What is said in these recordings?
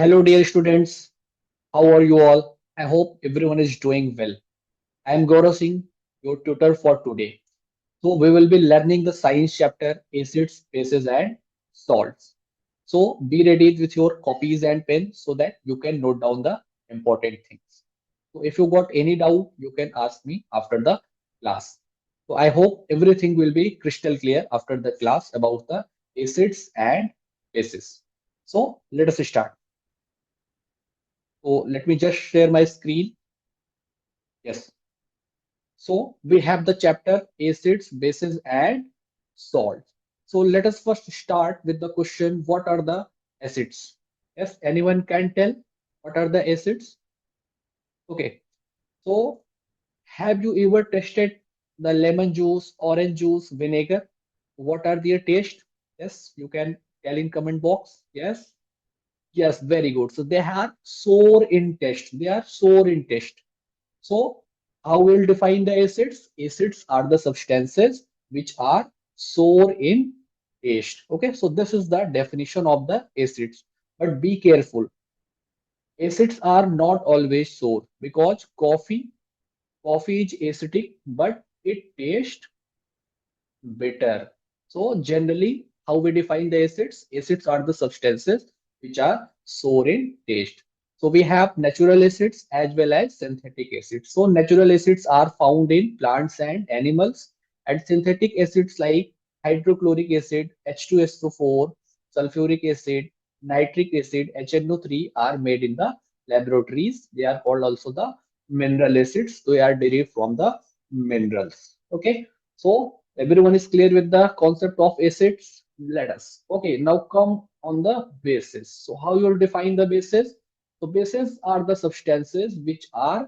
Hello, dear students. How are you all? I hope everyone is doing well. I am Gaurav Singh, your tutor for today. So, we will be learning the science chapter acids, bases, and salts. So, be ready with your copies and pen so that you can note down the important things. So, if you got any doubt, you can ask me after the class. So, I hope everything will be crystal clear after the class about the acids and bases. So, let us start. So let me just share my screen. Yes. So we have the chapter acids, bases, and salts. So let us first start with the question, what are the acids? Yes, anyone can tell what are the acids? Okay. So have you ever tasted the lemon juice, orange juice, vinegar? What are their taste? Yes, you can tell in comment box. Yes. Yes, very good. So they are sour in taste. They are sour in taste. So, how we'll define the acids? Acids are the substances which are sour in taste. Okay, so this is the definition of the acids. But be careful, acids are not always sour because coffee is acidic, but it tastes bitter. So generally, how we define the acids? Acids are the substances which are sour in taste. So we have natural acids as well as synthetic acids. So natural acids are found in plants and animals, and synthetic acids like hydrochloric acid, H2SO4, sulfuric acid, nitric acid, HNO3 are made in the laboratories. They are called also the mineral acids. They are derived from the minerals. Okay. So everyone is clear with the concept of acids. Let us. Okay, now come on the bases. So how you will define the bases? So bases are the substances which are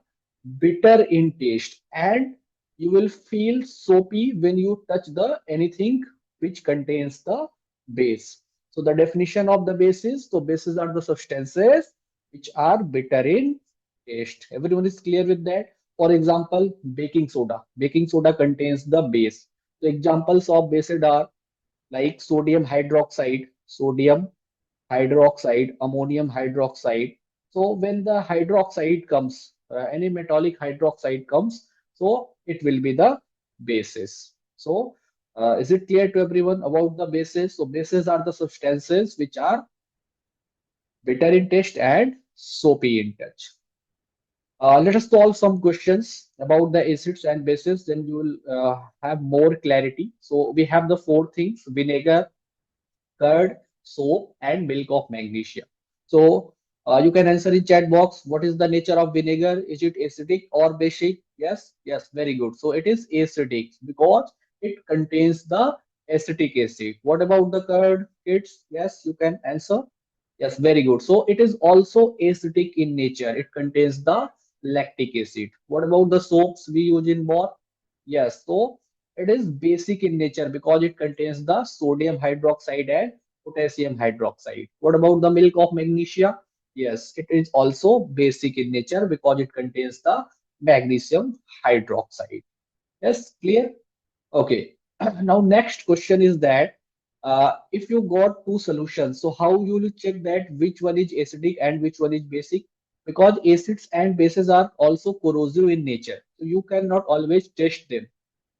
bitter in taste, and you will feel soapy when you touch the anything which contains the base. So the definition of the bases. So bases are the substances which are bitter in taste. Everyone is clear with that. For example, baking soda. Baking soda contains the base. So examples of bases are like sodium hydroxide, ammonium hydroxide. So when the hydroxide comes, any metallic hydroxide comes, so it will be the bases. So is it clear to everyone about the bases? So bases are the substances which are bitter in taste and soapy in touch. Let us solve some questions about the acids and bases, then you will have more clarity. So we have the four things: vinegar, curd, soap, and milk of magnesia. So you can answer in chat box. What is the nature of vinegar? Is it acidic or basic? Yes, yes, very good. So it is acidic because it contains the acetic acid. What about the curd, kids? Yes, you can answer. Yes, very good. So it is also acidic in nature. It contains the lactic acid. What about the soaps we use in bath? Yes, so it is basic in nature because it contains the sodium hydroxide and potassium hydroxide. What about the milk of magnesia? Yes, it is also basic in nature because it contains the magnesium hydroxide. Yes, clear? Okay. Now next question is that if you got two solutions, so how you will check that which one is acidic and which one is basic? Because acids and bases are also corrosive in nature, so you cannot always test them.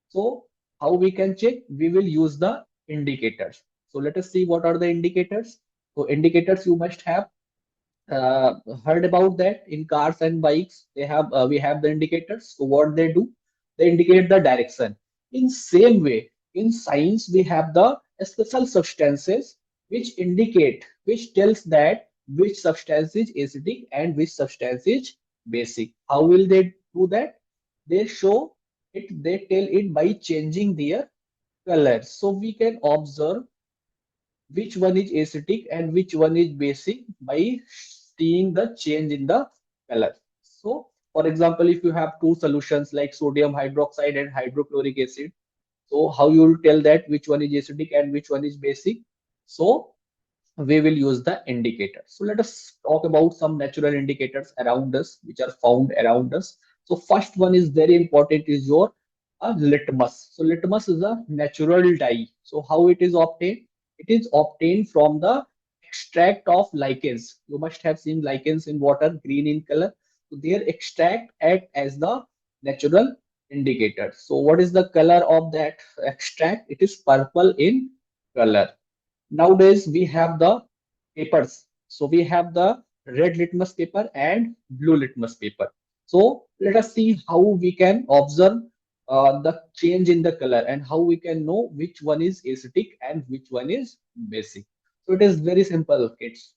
So how we can check? We will use the indicators. So let us see what are the indicators. So indicators you must have uh, heard about that in cars and bikes. They have we have the indicators. So what they do? They indicate the direction. In same way, in science we have the special substances which indicate, which tells that which substance is acidic and which substance is basic. How will they do that? They show it. They tell it by changing their colors. So we can observe which one is acidic and which one is basic by seeing the change in the color. So, for example, if you have two solutions like sodium hydroxide and hydrochloric acid, so how you will tell that which one is acidic and which one is basic? So, we will use the indicator. So, let us talk about some natural indicators around us, which are found around us. So, first one is very important is your litmus. So, litmus is a natural dye. So, how it is obtained? It is obtained from the extract of lichens. You must have seen lichens in water, green in color. So their extract act as the natural indicator. So what is the color of that extract? It is purple in color. Nowadays we have the papers. So we have the red litmus paper and blue litmus paper. So let us see how we can observe the change in the color and how we can know which one is acidic and which one is basic. So it is very simple, kids.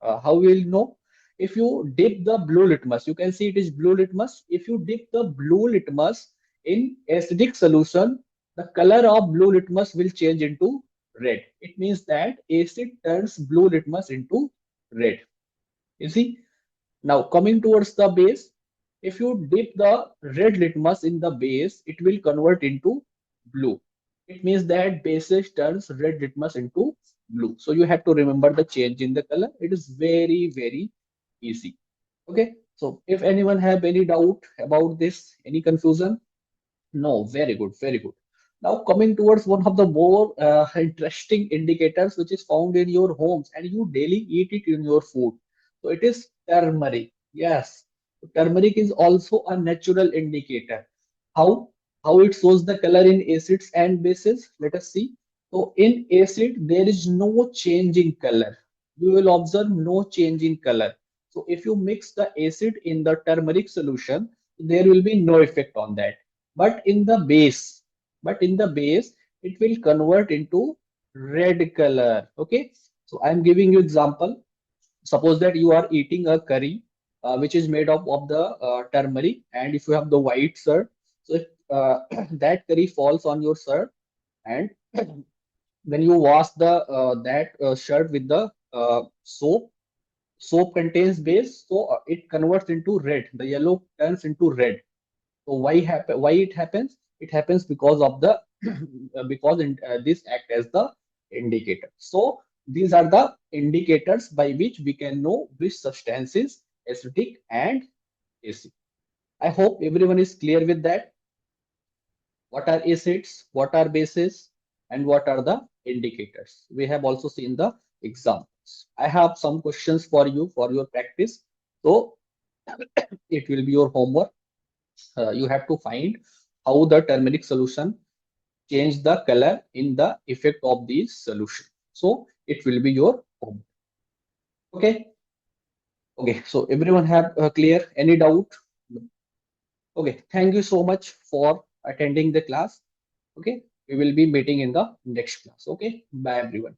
How we will know? If you dip the blue litmus, you can see it is blue litmus. If you dip the blue litmus in acidic solution, the color of blue litmus will change into red. It means that acid turns blue litmus into red. You see? Now coming towards the base, if you dip the red litmus in the base, it will convert into blue. It means that bases turns red litmus into blue. So you have to remember the change in the color. It is very, very easy. Okay. So if anyone have any doubt about this, any confusion, no, very good, very good. Now coming towards one of the more interesting indicators which is found in your homes and you daily eat it in your food. So it is turmeric. Yes, turmeric is also a natural indicator. How? How it shows the color in acids and bases? Let us see. So in acid, there is no change in color. You will observe no change in color. So if you mix the acid in the turmeric solution, there will be no effect on that, but in the base, it will convert into red color. Okay, so I'm giving you example. Suppose that you are eating a curry which is made up of the turmeric, and if you have the white shirt, so if that curry falls on your shirt, and when you wash the that shirt with the soap contains base, so it converts into red, the yellow turns into red. So why it happens? It happens because of the this act as the indicator. So these are the indicators by which we can know which substance is acidic and basic. I hope everyone is clear with that. What are acids? What are bases? And what are the indicators? We have also seen the examples. I have some questions for you for your practice. So it will be your homework. You have to find how the turmeric solution change the color in the effect of the solution. So it will be your homework. Okay. Okay. So everyone have clear any doubt? Okay. Thank you so much for attending the class. Okay. We will be meeting in the next class. Okay. Bye everyone.